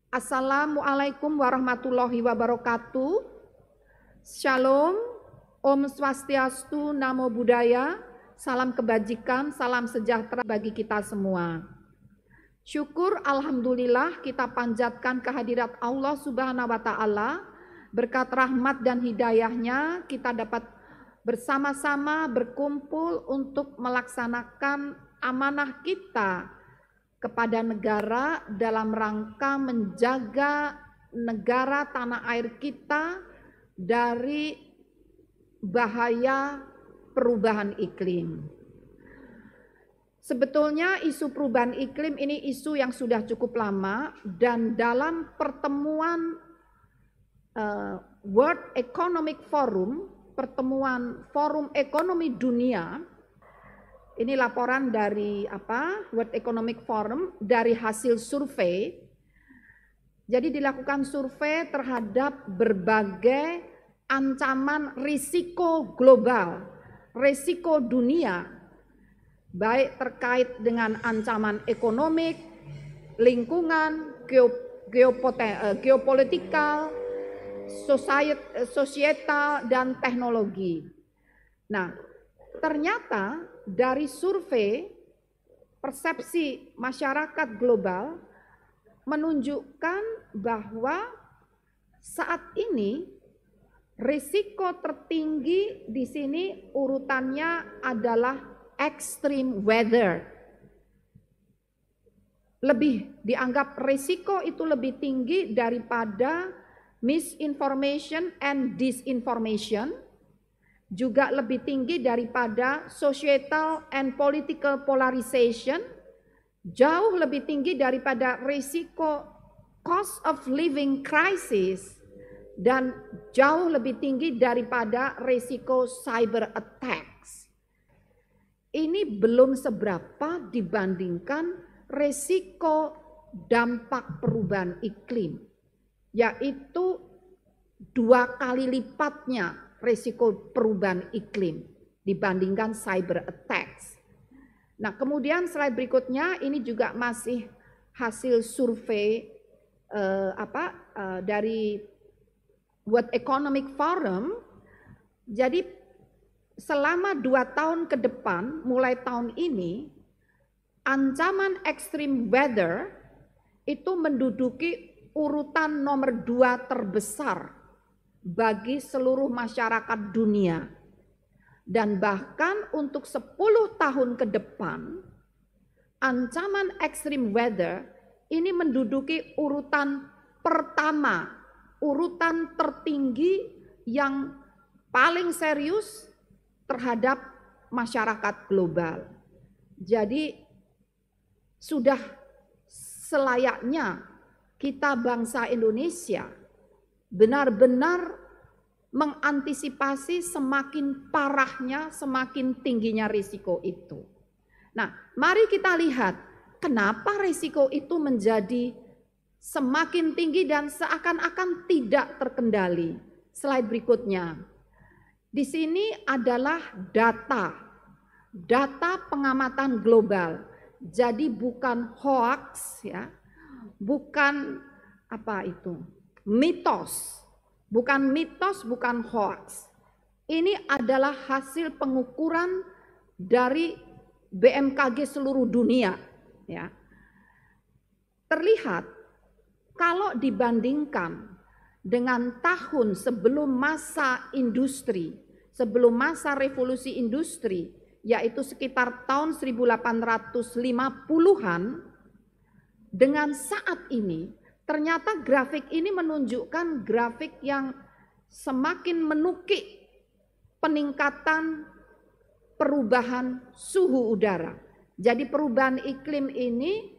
Assalamualaikum warahmatullahi wabarakatuh. Shalom, Om Swastiastu, Namo Buddhaya, salam kebajikan, salam sejahtera bagi kita semua. Syukur alhamdulillah kita panjatkan kehadirat Allah Subhanahu wa taala. Berkat rahmat dan hidayahnya kita dapat bersama-sama berkumpul untuk melaksanakan amanah kita kepada negara dalam rangka menjaga negara tanah air kita dari bahaya perubahan iklim. Sebetulnya isu perubahan iklim ini isu yang sudah cukup lama, dan dalam pertemuan World Economic Forum, pertemuan Forum Ekonomi Dunia, ini laporan dari World Economic Forum dari hasil survei. Jadi dilakukan survei terhadap berbagai ancaman risiko global, risiko dunia, baik terkait dengan ancaman ekonomi, lingkungan, geopolitikal, sosial, dan teknologi. Nah, ternyata dari survei persepsi masyarakat global menunjukkan bahwa saat ini risiko tertinggi di sini urutannya adalah extreme weather. Lebih dianggap risiko itu lebih tinggi daripada misinformation and disinformation, juga lebih tinggi daripada societal and political polarization, jauh lebih tinggi daripada risiko cost of living crisis, dan jauh lebih tinggi daripada risiko cyber attacks. Ini belum seberapa dibandingkan risiko dampak perubahan iklim, yaitu 2 kali lipatnya risiko perubahan iklim dibandingkan cyber attacks. Nah, kemudian slide berikutnya ini juga masih hasil survei dari World Economic Forum. Jadi selama 2 tahun ke depan, mulai tahun ini, ancaman extreme weather itu menduduki urutan nomor 2 terbesar bagi seluruh masyarakat dunia. Dan bahkan untuk 10 tahun ke depan, ancaman extreme weather ini menduduki urutan pertama, urutan tertinggi yang paling serius terhadap masyarakat global. Jadi sudah selayaknya kita bangsa Indonesia benar-benar mengantisipasi semakin parahnya, semakin tingginya risiko itu. Nah, mari kita lihat kenapa risiko itu menjadi semakin tinggi dan seakan-akan tidak terkendali. Slide berikutnya. Di sini adalah data pengamatan global. Jadi bukan hoax ya, bukan mitos, bukan hoax. Ini adalah hasil pengukuran dari BMKG seluruh dunia ya. Terlihat kalau dibandingkan dengan tahun sebelum masa industri, sebelum masa revolusi industri, yaitu sekitar tahun 1850-an, dengan saat ini, ternyata grafik ini menunjukkan grafik yang semakin menukik peningkatan perubahan suhu udara. Jadi perubahan iklim ini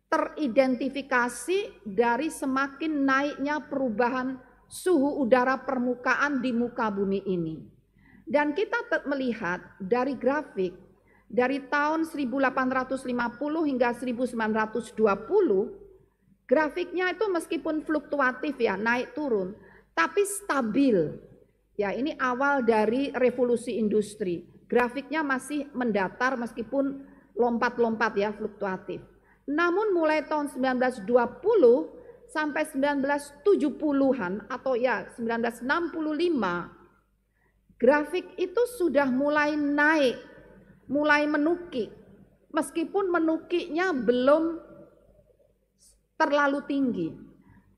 teridentifikasi dari semakin naiknya perubahan suhu udara permukaan di muka bumi ini. Dan kita melihat dari grafik dari tahun 1850 hingga 1920, grafiknya itu meskipun fluktuatif ya, naik turun, tapi stabil. Ya, ini awal dari revolusi industri. Grafiknya masih mendatar meskipun lompat-lompat ya, fluktuatif. Namun mulai tahun 1920 sampai 1970-an atau ya 1965, grafik itu sudah mulai naik, mulai menukik. Meskipun menukiknya belum terlalu tinggi.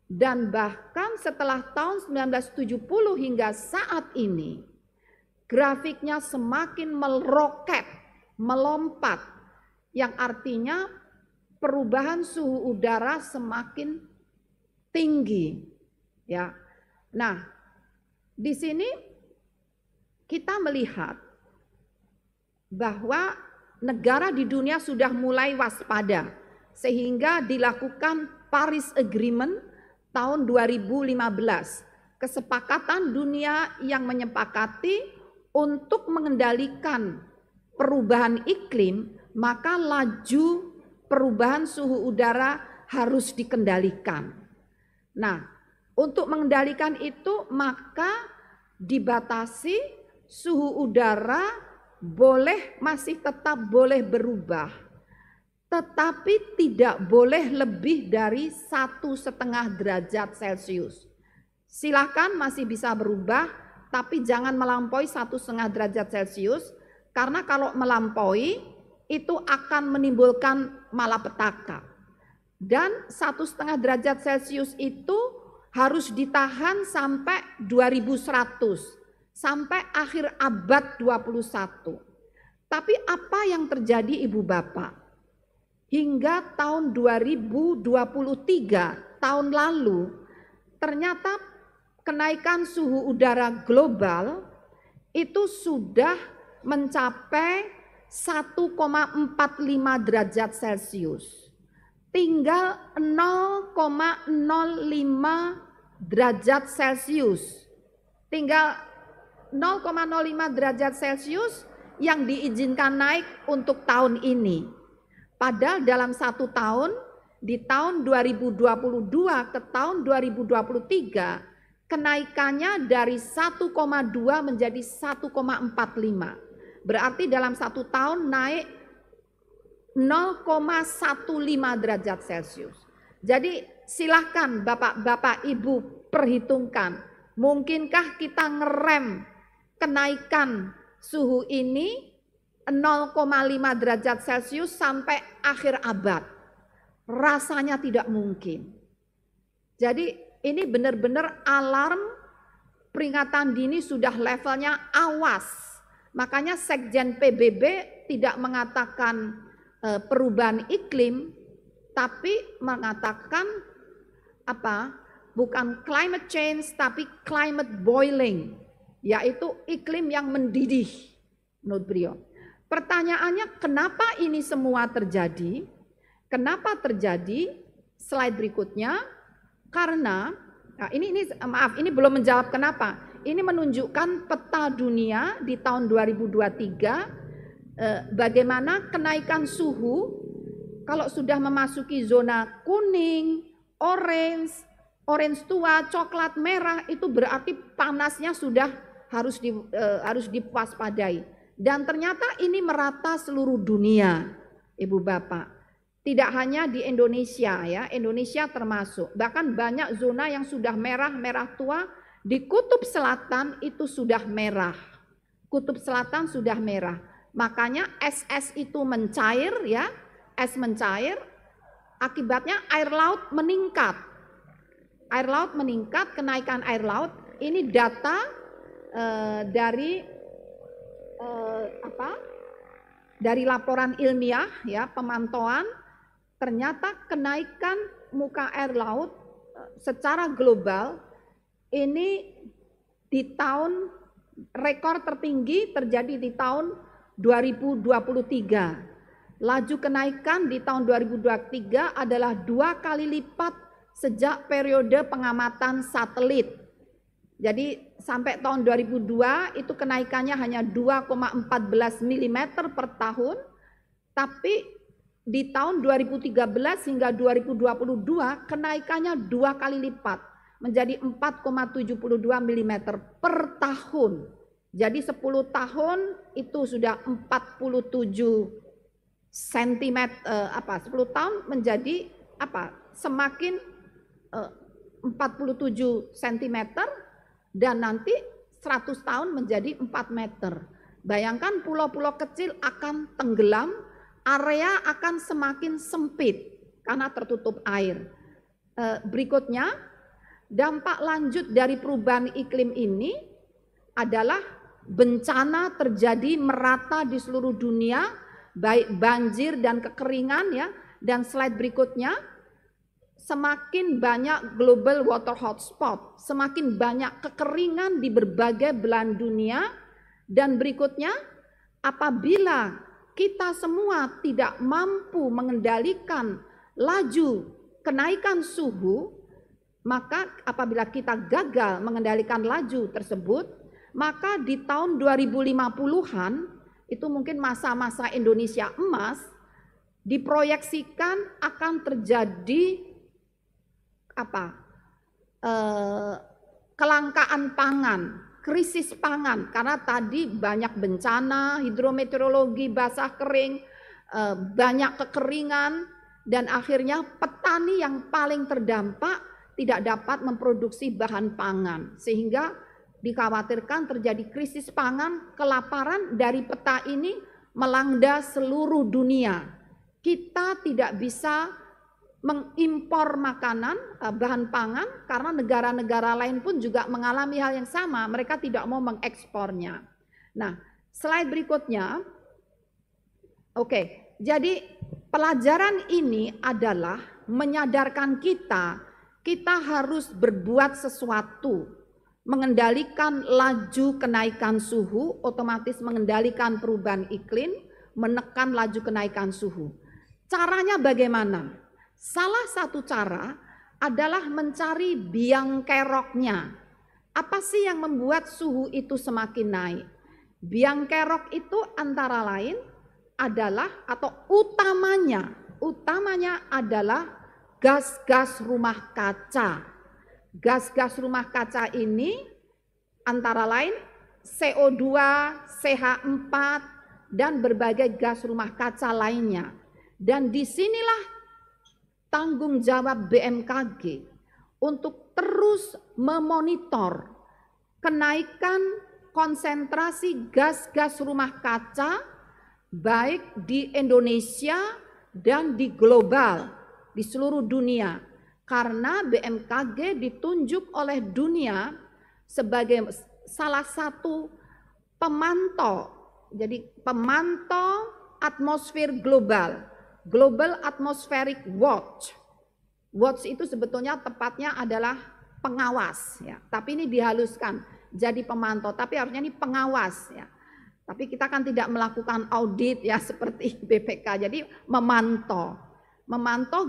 Dan bahkan setelah tahun 1970 hingga saat ini, grafiknya semakin meroket, melompat, yang artinya perubahan suhu udara semakin tinggi. Ya. Nah, di sini kita melihat bahwa negara di dunia sudah mulai waspada sehingga dilakukan Paris Agreement tahun 2015, kesepakatan dunia yang menyepakati untuk mengendalikan perubahan iklim, maka laju perubahan suhu udara harus dikendalikan. Nah, untuk mengendalikan itu maka dibatasi suhu udara masih tetap boleh berubah, tetapi tidak boleh lebih dari 1,5 derajat Celcius. Silakan masih bisa berubah, tapi jangan melampaui 1,5 derajat Celcius, karena kalau melampaui itu akan menimbulkan malapetaka. Dan 1,5 derajat Celcius itu harus ditahan sampai 2100, sampai akhir abad 21. Tapi apa yang terjadi Ibu Bapak? Hingga tahun 2023, tahun lalu, ternyata kenaikan suhu udara global itu sudah mencapai 1,45 derajat Celcius. Tinggal 0,05 derajat Celcius. Tinggal 0,05 derajat Celcius yang diizinkan naik untuk tahun ini. Padahal dalam 1 tahun, di tahun 2022 ke tahun 2023, kenaikannya dari 1,2 menjadi 1,45. Berarti dalam 1 tahun naik 0,15 derajat Celcius. Jadi silahkan Bapak-Bapak Ibu perhitungkan, mungkinkah kita ngerem kenaikan suhu ini 0,5 derajat Celcius sampai akhir abad? Rasanya tidak mungkin. Jadi ini benar-benar alarm, peringatan dini sudah levelnya awas. Makanya Sekjen PBB tidak mengatakan perubahan iklim, tapi mengatakan apa? Bukan climate change, tapi climate boiling, yaitu iklim yang mendidih menurut beliau. Pertanyaannya, kenapa ini semua terjadi? Kenapa terjadi? Slide berikutnya. Karena, nah ini belum menjawab kenapa. Ini menunjukkan peta dunia di tahun 2023, bagaimana kenaikan suhu kalau sudah memasuki zona kuning, orange tua, coklat merah, itu berarti panasnya sudah harus diwaspadai. Dan ternyata ini merata seluruh dunia, Ibu Bapak. Tidak hanya di Indonesia ya, Indonesia termasuk. Bahkan banyak zona yang sudah merah tua, di Kutub Selatan itu sudah merah. Kutub Selatan sudah merah. Makanya es itu mencair ya, es mencair, akibatnya air laut meningkat. Air laut meningkat, kenaikan air laut, ini data dari dari laporan ilmiah ya, pemantauan, ternyata kenaikan muka air laut secara global ini di tahun rekor tertinggi terjadi di tahun 2023. Laju kenaikan di tahun 2023 adalah 2 kali lipat sejak periode pengamatan satelit. Jadi sampai tahun 2002 itu kenaikannya hanya 2,14 mm per tahun, tapi di tahun 2013 hingga 2022 kenaikannya 2 kali lipat menjadi 4,72 mm per tahun. Jadi 10 tahun itu sudah 47 cm 10 tahun menjadi semakin 47 cm dan nanti 100 tahun menjadi 4 meter. Bayangkan pulau-pulau kecil akan tenggelam, area akan semakin sempit karena tertutup air. Berikutnya, dampak lanjut dari perubahan iklim ini adalah bencana terjadi merata di seluruh dunia, baik banjir dan kekeringan ya. Dan slide berikutnya, semakin banyak global water hotspot, semakin banyak kekeringan di berbagai belahan dunia. Dan berikutnya, apabila kita semua tidak mampu mengendalikan laju kenaikan suhu, maka apabila kita gagal mengendalikan laju tersebut, maka di tahun 2050-an, itu mungkin masa-masa Indonesia emas, diproyeksikan akan terjadi kelangkaan pangan, krisis pangan, karena tadi banyak bencana, hidrometeorologi, basah kering, banyak kekeringan, dan akhirnya petani yang paling terdampak tidak dapat memproduksi bahan pangan, sehingga dikhawatirkan terjadi krisis pangan, kelaparan dari peta ini melanda seluruh dunia. Kita tidak bisa mengimpor makanan, bahan pangan, karena negara-negara lain pun juga mengalami hal yang sama, mereka tidak mau mengekspornya. Nah, slide berikutnya. Oke, jadi pelajaran ini adalah menyadarkan kita harus berbuat sesuatu, mengendalikan laju kenaikan suhu, otomatis mengendalikan perubahan iklim, menekan laju kenaikan suhu. Caranya bagaimana? Salah satu cara adalah mencari biang keroknya. Apa sih yang membuat suhu itu semakin naik? Biang kerok itu antara lain adalah atau utamanya adalah gas-gas rumah kaca. Gas-gas rumah kaca ini antara lain CO2, CH4, dan berbagai gas rumah kaca lainnya. Dan disinilah tanggung jawab BMKG untuk terus memonitor kenaikan konsentrasi gas-gas rumah kaca baik di Indonesia dan di global, di seluruh dunia. Karena BMKG ditunjuk oleh dunia sebagai salah satu pemantau, jadi pemantau atmosfer global. Global Atmospheric Watch. Watch itu sebetulnya tepatnya adalah pengawas ya. Tapi ini dihaluskan jadi pemantau, tapi harusnya ini pengawas ya. Tapi kita kan tidak melakukan audit ya seperti BPK. Jadi memantau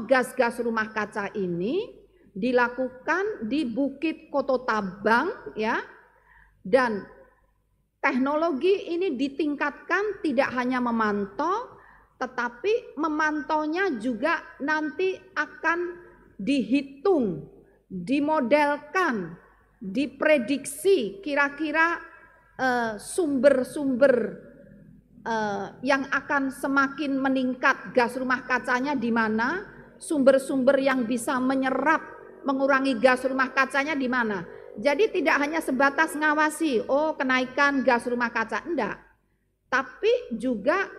gas-gas rumah kaca ini dilakukan di Bukit Kototabang ya. Dan teknologi ini ditingkatkan tidak hanya memantau, tetapi memantaunya juga nanti akan dihitung, dimodelkan, diprediksi kira-kira sumber-sumber yang akan semakin meningkat gas rumah kacanya di mana, sumber-sumber yang bisa menyerap, mengurangi gas rumah kacanya di mana. Jadi tidak hanya sebatas ngawasi, oh kenaikan gas rumah kaca, enggak. Tapi juga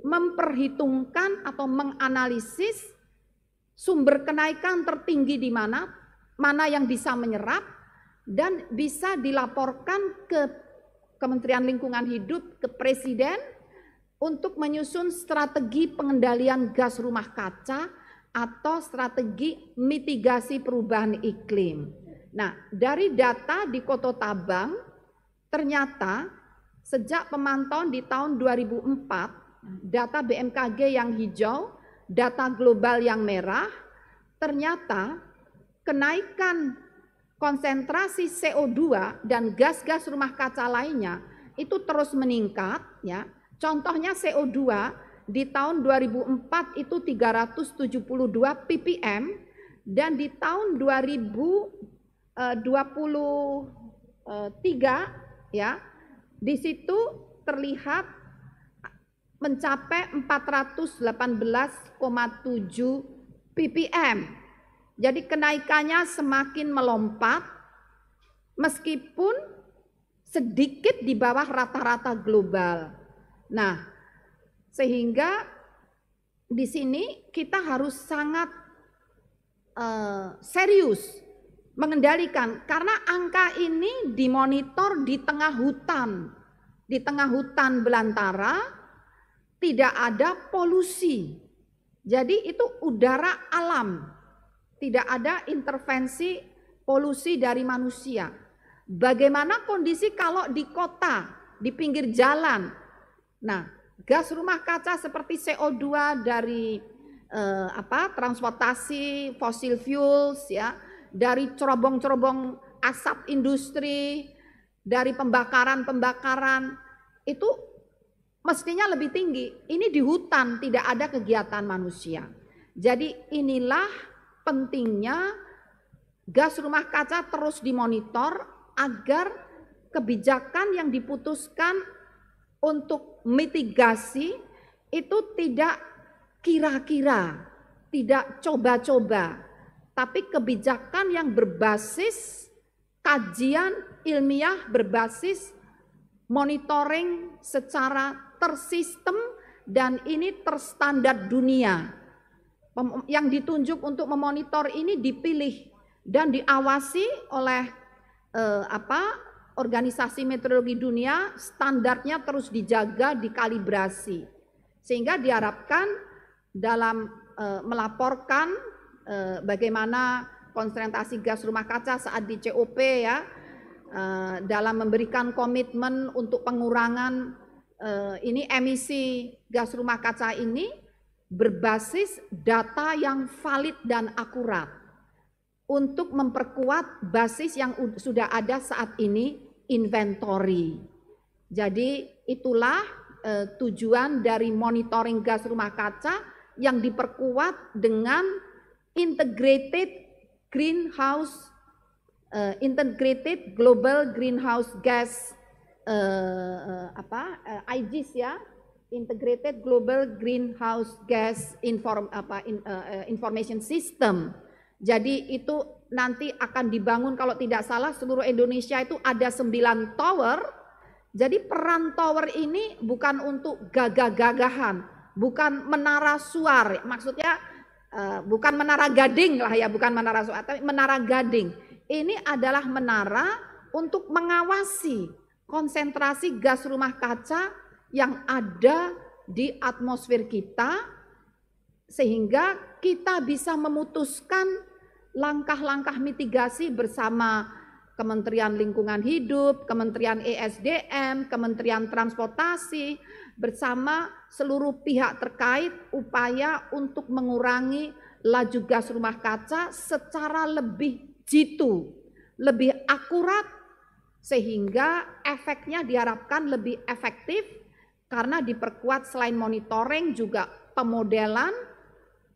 memperhitungkan atau menganalisis sumber kenaikan tertinggi di mana yang bisa menyerap, dan bisa dilaporkan ke Kementerian Lingkungan Hidup, ke Presiden, untuk menyusun strategi pengendalian gas rumah kaca atau strategi mitigasi perubahan iklim. Nah, dari data di Kototabang, ternyata sejak pemantauan di tahun 2004, data BMKG yang hijau, data global yang merah, ternyata kenaikan konsentrasi CO2 dan gas-gas rumah kaca lainnya itu terus meningkat ya. Contohnya CO2 di tahun 2004 itu 372 ppm, dan di tahun 2023 ya, di situ terlihat mencapai 418,7 ppm. Jadi kenaikannya semakin melompat meskipun sedikit di bawah rata-rata global. Nah, sehingga di sini kita harus sangat serius mengendalikan, karena angka ini dimonitor di tengah hutan belantara, tidak ada polusi. Jadi itu udara alam, tidak ada intervensi polusi dari manusia. Bagaimana kondisi kalau di kota, di pinggir jalan? Nah, gas rumah kaca seperti CO2 dari transportasi fosil fuels, ya, dari cerobong-cerobong asap industri, dari pembakaran itu mestinya lebih tinggi. Ini di hutan, tidak ada kegiatan manusia. Jadi inilah pentingnya gas rumah kaca terus dimonitor agar kebijakan yang diputuskan untuk mitigasi itu tidak kira-kira, tidak coba-coba, tapi kebijakan yang berbasis kajian ilmiah, berbasis monitoring secara tersistem, dan ini terstandar dunia. Yang ditunjuk untuk memonitor ini dipilih dan diawasi oleh organisasi meteorologi dunia, standarnya terus dijaga, dikalibrasi, sehingga diharapkan dalam melaporkan bagaimana konsentrasi gas rumah kaca saat di COP, ya, dalam memberikan komitmen untuk pengurangan ini emisi gas rumah kaca ini berbasis data yang valid dan akurat untuk memperkuat basis yang sudah ada saat ini, inventory. Jadi itulah tujuan dari monitoring gas rumah kaca yang diperkuat dengan integrated global greenhouse gas IGGS, ya, integrated global greenhouse gas information system. Jadi itu nanti akan dibangun, kalau tidak salah seluruh Indonesia itu ada 9 tower. Jadi peran tower ini bukan untuk gagah-gagahan, bukan menara suar, maksudnya bukan menara gading lah, ya, bukan menara suar, tapi menara gading. Ini adalah menara untuk mengawasi konsentrasi gas rumah kaca yang ada di atmosfer kita, sehingga kita bisa memutuskan langkah-langkah mitigasi bersama Kementerian Lingkungan Hidup, Kementerian ESDM, Kementerian Transportasi, bersama seluruh pihak terkait upaya untuk mengurangi laju gas rumah kaca secara lebih jitu, lebih akurat, sehingga efeknya diharapkan lebih efektif karena diperkuat selain monitoring juga pemodelan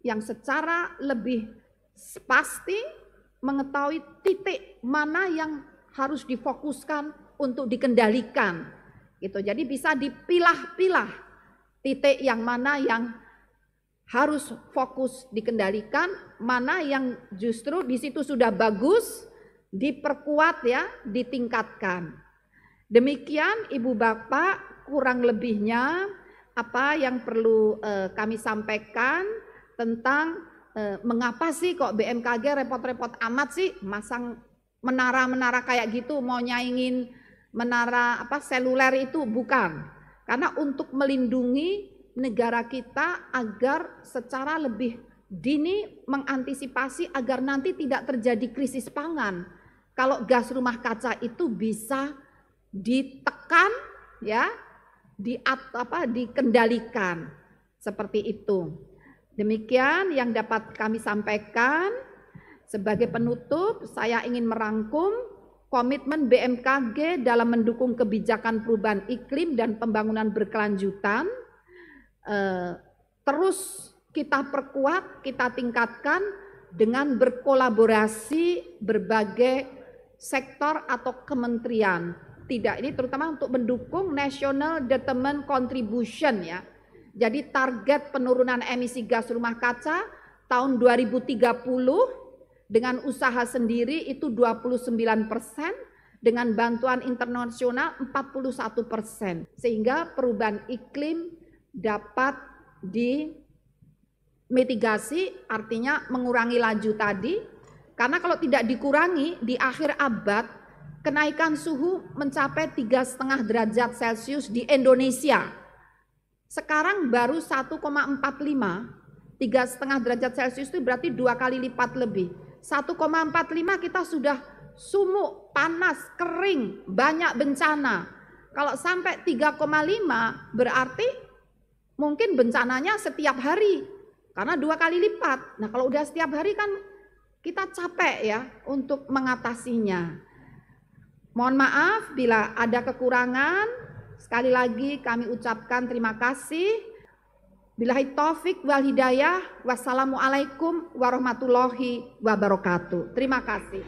yang secara lebih pasti mengetahui titik mana yang harus difokuskan untuk dikendalikan, gitu. Jadi bisa dipilah-pilah titik yang mana yang harus fokus dikendalikan, mana yang justru di situ sudah bagus, diperkuat, ya, ditingkatkan. Demikian Ibu Bapak kurang lebihnya apa yang perlu kami sampaikan tentang mengapa sih kok BMKG repot-repot amat sih masang menara-menara kayak gitu, mau nyaingin menara seluler itu, bukan. Karena untuk melindungi negara kita agar secara lebih dini mengantisipasi agar nanti tidak terjadi krisis pangan. Kalau gas rumah kaca itu bisa ditekan, ya, dikendalikan seperti itu. Demikian yang dapat kami sampaikan. Sebagai penutup, saya ingin merangkum komitmen BMKG dalam mendukung kebijakan perubahan iklim dan pembangunan berkelanjutan. Terus kita perkuat, kita tingkatkan dengan berkolaborasi berbagai sektor atau kementerian. Tidak, ini terutama untuk mendukung National Determined Contribution, ya. Jadi target penurunan emisi gas rumah kaca tahun 2030 dengan usaha sendiri itu 29%, dengan bantuan internasional 41%, sehingga perubahan iklim dapat dimitigasi, artinya mengurangi laju tadi, karena kalau tidak dikurangi di akhir abad kenaikan suhu mencapai 3,5 derajat Celcius di Indonesia. Sekarang baru 1,45, 3,5 derajat Celcius itu berarti 2 kali lipat lebih. 1,45 kita sudah sumuk, panas, kering, banyak bencana. Kalau sampai 3,5 berarti mungkin bencananya setiap hari, karena 2 kali lipat. Nah kalau udah setiap hari kan kita capek ya untuk mengatasinya. Mohon maaf bila ada kekurangan. Sekali lagi kami ucapkan terima kasih. Billahi taufik wal hidayah. Wassalamualaikum warahmatullahi wabarakatuh. Terima kasih.